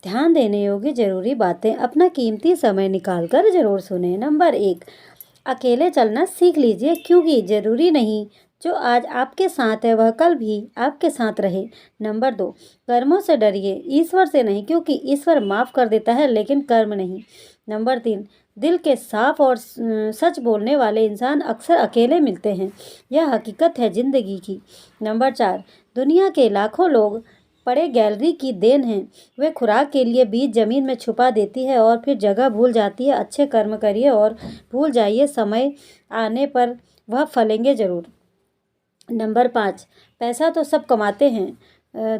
ध्यान देने योग्य जरूरी बातें अपना कीमती समय निकालकर जरूर सुने। नंबर 1, अकेले चलना सीख लीजिए, क्योंकि जरूरी नहीं जो आज आपके साथ है वह कल भी आपके साथ रहे। नंबर 2, कर्मों से डरिए, ईश्वर से नहीं, क्योंकि ईश्वर माफ कर देता है लेकिन कर्म नहीं। नंबर 3, दिल के साफ और सच बोलने वाले इंसान अक्सर अकेले मिलते हैं, यह हकीकत है जिंदगी की। नंबर 4, दुनिया के लाखों लोग पड़े गैलरी की देन हैं, वे खुराक के लिए बीज जमीन में छुपा देती है और फिर जगह भूल जाती है। अच्छे कर्म करिए और भूल जाइए, समय आने पर वह फलेंगे जरूर। नंबर 5, पैसा तो सब कमाते हैं,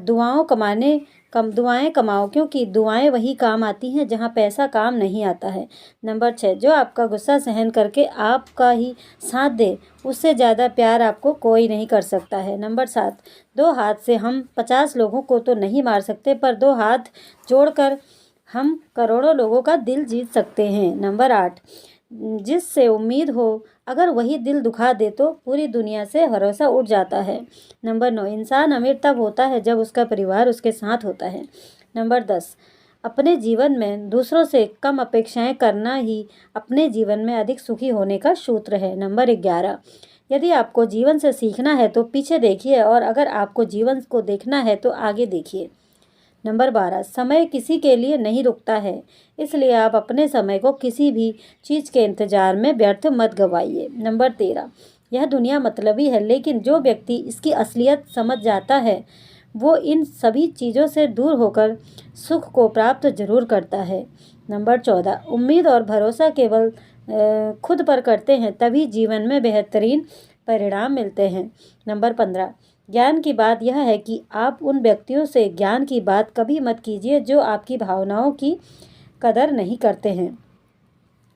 दुआएं कमाओ, क्योंकि दुआएं वही काम आती हैं जहां पैसा काम नहीं आता है। नंबर 6, जो आपका गुस्सा सहन करके आपका ही साथ दे, उससे ज़्यादा प्यार आपको कोई नहीं कर सकता है। नंबर 7, 2 हाथ से हम 50 लोगों को तो नहीं मार सकते, पर 2 हाथ जोड़कर हम करोड़ों लोगों का दिल जीत सकते हैं। नंबर 8, जिससे उम्मीद हो अगर वही दिल दुखा दे तो पूरी दुनिया से भरोसा उठ जाता है। नंबर 9, इंसान अमीर तब होता है जब उसका परिवार उसके साथ होता है। नंबर 10, अपने जीवन में दूसरों से कम अपेक्षाएं करना ही अपने जीवन में अधिक सुखी होने का सूत्र है। नंबर 11, यदि आपको जीवन से सीखना है तो पीछे देखिए, और अगर आपको जीवन को देखना है तो आगे देखिए। नंबर 12, समय किसी के लिए नहीं रुकता है, इसलिए आप अपने समय को किसी भी चीज़ के इंतजार में व्यर्थ मत गवाइए। नंबर 13, यह दुनिया मतलबी है, लेकिन जो व्यक्ति इसकी असलियत समझ जाता है वो इन सभी चीज़ों से दूर होकर सुख को प्राप्त जरूर करता है। नंबर 14, उम्मीद और भरोसा केवल खुद पर करते हैं तभी जीवन में बेहतरीन परिणाम मिलते हैं। नंबर 15, ज्ञान की बात यह है कि आप उन व्यक्तियों से ज्ञान की बात कभी मत कीजिए जो आपकी भावनाओं की कदर नहीं करते हैं।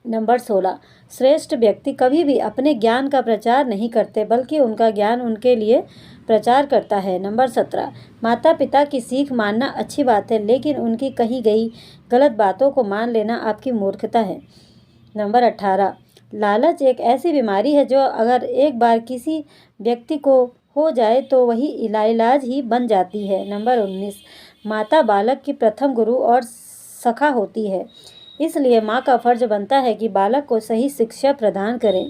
नंबर 16, श्रेष्ठ व्यक्ति कभी भी अपने ज्ञान का प्रचार नहीं करते, बल्कि उनका ज्ञान उनके लिए प्रचार करता है। नंबर 17, माता पिता की सीख मानना अच्छी बात है, लेकिन उनकी कही गई गलत बातों को मान लेना आपकी मूर्खता है। नंबर 18, लालच एक ऐसी बीमारी है जो अगर एक बार किसी व्यक्ति को हो जाए तो वही इलाज ही बन जाती है। नंबर 19, माता बालक की प्रथम गुरु और सखा होती है, इसलिए माँ का फर्ज बनता है कि बालक को सही शिक्षा प्रदान करें।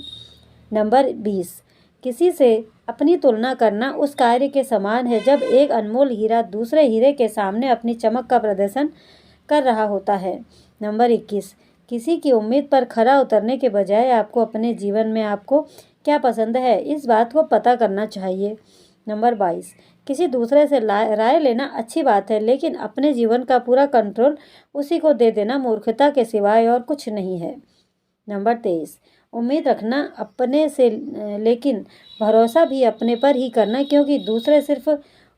नंबर 20, किसी से अपनी तुलना करना उस कार्य के समान है जब एक अनमोल हीरा दूसरे हीरे के सामने अपनी चमक का प्रदर्शन कर रहा होता है। नंबर 21, किसी की उम्मीद पर खरा उतरने के बजाय आपको अपने जीवन में आपको क्या पसंद है इस बात को पता करना चाहिए। नंबर 22, किसी दूसरे से राय लेना अच्छी बात है, लेकिन अपने जीवन का पूरा कंट्रोल उसी को दे देना मूर्खता के सिवाय और कुछ नहीं है। नंबर 23, उम्मीद रखना अपने से, लेकिन भरोसा भी अपने पर ही करना, क्योंकि दूसरे सिर्फ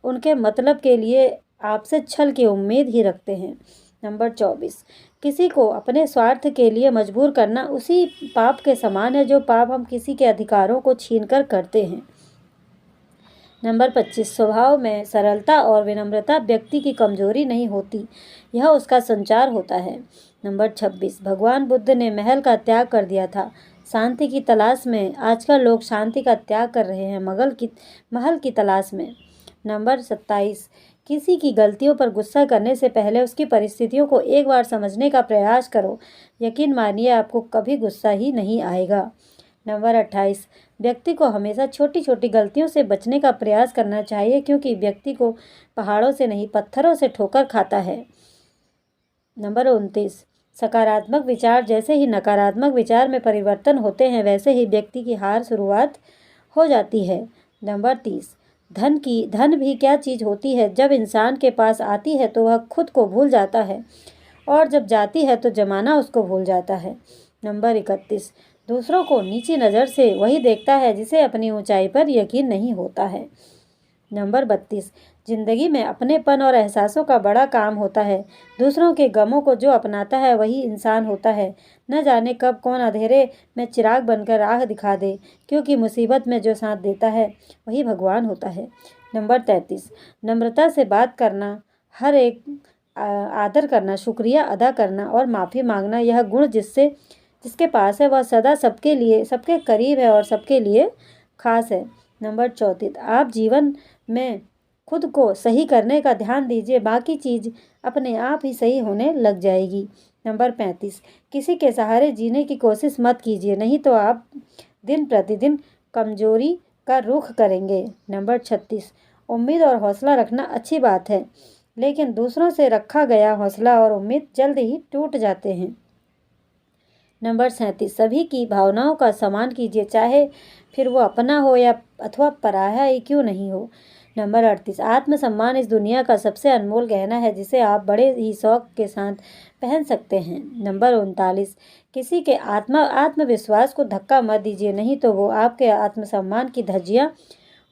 उनके मतलब के लिए आपसे छल की उम्मीद ही रखते हैं। नंबर 24, किसी को अपने स्वार्थ के लिए मजबूर करना उसी पाप के समान है जो पाप हम किसी के अधिकारों को छीनकर करते हैं। नंबर 25, स्वभाव में सरलता और विनम्रता व्यक्ति की कमजोरी नहीं होती, यह उसका संचार होता है। नंबर 26, भगवान बुद्ध ने महल का त्याग कर दिया था शांति की तलाश में, आजकल लोग शांति का त्याग कर रहे हैं महल की तलाश में। नंबर 27, किसी की गलतियों पर गुस्सा करने से पहले उसकी परिस्थितियों को एक बार समझने का प्रयास करो, यकीन मानिए आपको कभी गुस्सा ही नहीं आएगा। नंबर 28, व्यक्ति को हमेशा छोटी छोटी गलतियों से बचने का प्रयास करना चाहिए, क्योंकि व्यक्ति को पहाड़ों से नहीं पत्थरों से ठोकर खाता है। नंबर 29, सकारात्मक विचार जैसे ही नकारात्मक विचार में परिवर्तन होते हैं वैसे ही व्यक्ति की हार शुरुआत हो जाती है। नंबर 30, धन भी क्या चीज़ होती है, जब इंसान के पास आती है तो वह खुद को भूल जाता है, और जब जाती है तो जमाना उसको भूल जाता है। नंबर 31, दूसरों को नीची नज़र से वही देखता है जिसे अपनी ऊंचाई पर यकीन नहीं होता है। नंबर 32, जिंदगी में अपनेपन और एहसासों का बड़ा काम होता है, दूसरों के गमों को जो अपनाता है वही इंसान होता है। न जाने कब कौन अंधेरे में चिराग बनकर राह दिखा दे, क्योंकि मुसीबत में जो साथ देता है वही भगवान होता है। नंबर 33, नम्रता से बात करना, हर एक आदर करना, शुक्रिया अदा करना और माफ़ी मांगना, यह गुण जिसके पास है वह सदा सबके लिए सबके करीब है और सबके लिए खास है। नंबर 34, आप जीवन में खुद को सही करने का ध्यान दीजिए, बाकी चीज़ अपने आप ही सही होने लग जाएगी। नंबर 35, किसी के सहारे जीने की कोशिश मत कीजिए, नहीं तो आप दिन प्रतिदिन कमजोरी का रुख करेंगे। नंबर 36, उम्मीद और हौसला रखना अच्छी बात है, लेकिन दूसरों से रखा गया हौसला और उम्मीद जल्द ही टूट जाते हैं। नंबर 37, सभी की भावनाओं का सम्मान कीजिए, चाहे फिर वो अपना हो या अथवा पराया ही क्यों नहीं हो। नंबर 38, आत्मसम्मान इस दुनिया का सबसे अनमोल गहना है, जिसे आप बड़े ही शौक के साथ पहन सकते हैं। नंबर 39, किसी के आत्मविश्वास को धक्का मत दीजिए, नहीं तो वो आपके आत्मसम्मान की धज्जियां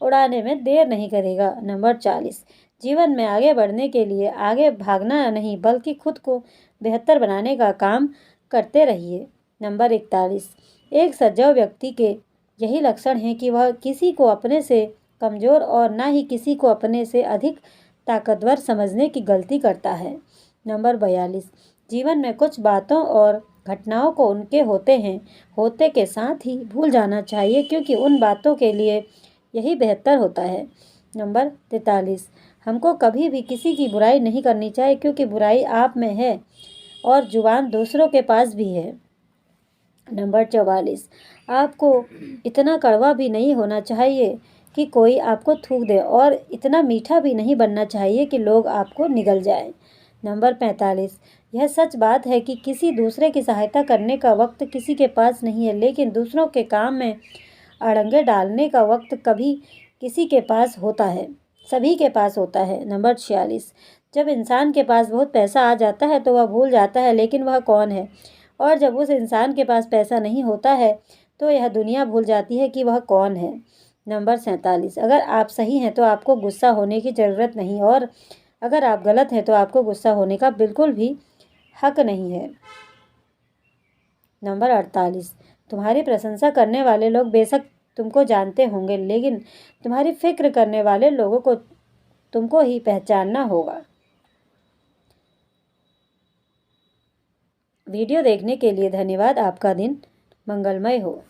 उड़ाने में देर नहीं करेगा। नंबर 40, जीवन में आगे बढ़ने के लिए आगे भागना नहीं, बल्कि खुद को बेहतर बनाने का काम करते रहिए। नंबर 41, एक सजग व्यक्ति के यही लक्षण हैं कि वह किसी को अपने से कमज़ोर और ना ही किसी को अपने से अधिक ताकतवर समझने की गलती करता है। नंबर 42, जीवन में कुछ बातों और घटनाओं को उनके होते के साथ ही भूल जाना चाहिए, क्योंकि उन बातों के लिए यही बेहतर होता है। नंबर 43, हमको कभी भी किसी की बुराई नहीं करनी चाहिए, क्योंकि बुराई आप में है और जुबान दूसरों के पास भी है। नंबर 44, आपको इतना कड़वा भी नहीं होना चाहिए कि कोई आपको थूक दे, और इतना मीठा भी नहीं बनना चाहिए कि लोग आपको निगल जाए। नंबर 45, यह सच बात है कि किसी दूसरे की सहायता करने का वक्त किसी के पास नहीं है, लेकिन दूसरों के काम में अड़ंगे डालने का वक्त कभी किसी के पास होता है, सभी के पास होता है। नंबर 46, जब इंसान के पास बहुत पैसा आ जाता है तो वह भूल जाता है लेकिन वह कौन है, और जब उस इंसान के पास पैसा नहीं होता है तो यह दुनिया भूल जाती है कि वह कौन है। नंबर 47, अगर आप सही हैं तो आपको गुस्सा होने की ज़रूरत नहीं, और अगर आप गलत हैं तो आपको गुस्सा होने का बिल्कुल भी हक नहीं है। नंबर 48, तुम्हारी प्रशंसा करने वाले लोग बेशक तुमको जानते होंगे, लेकिन तुम्हारी फिक्र करने वाले लोगों को तुमको ही पहचानना होगा। वीडियो देखने के लिए धन्यवाद। आपका दिन मंगलमय हो।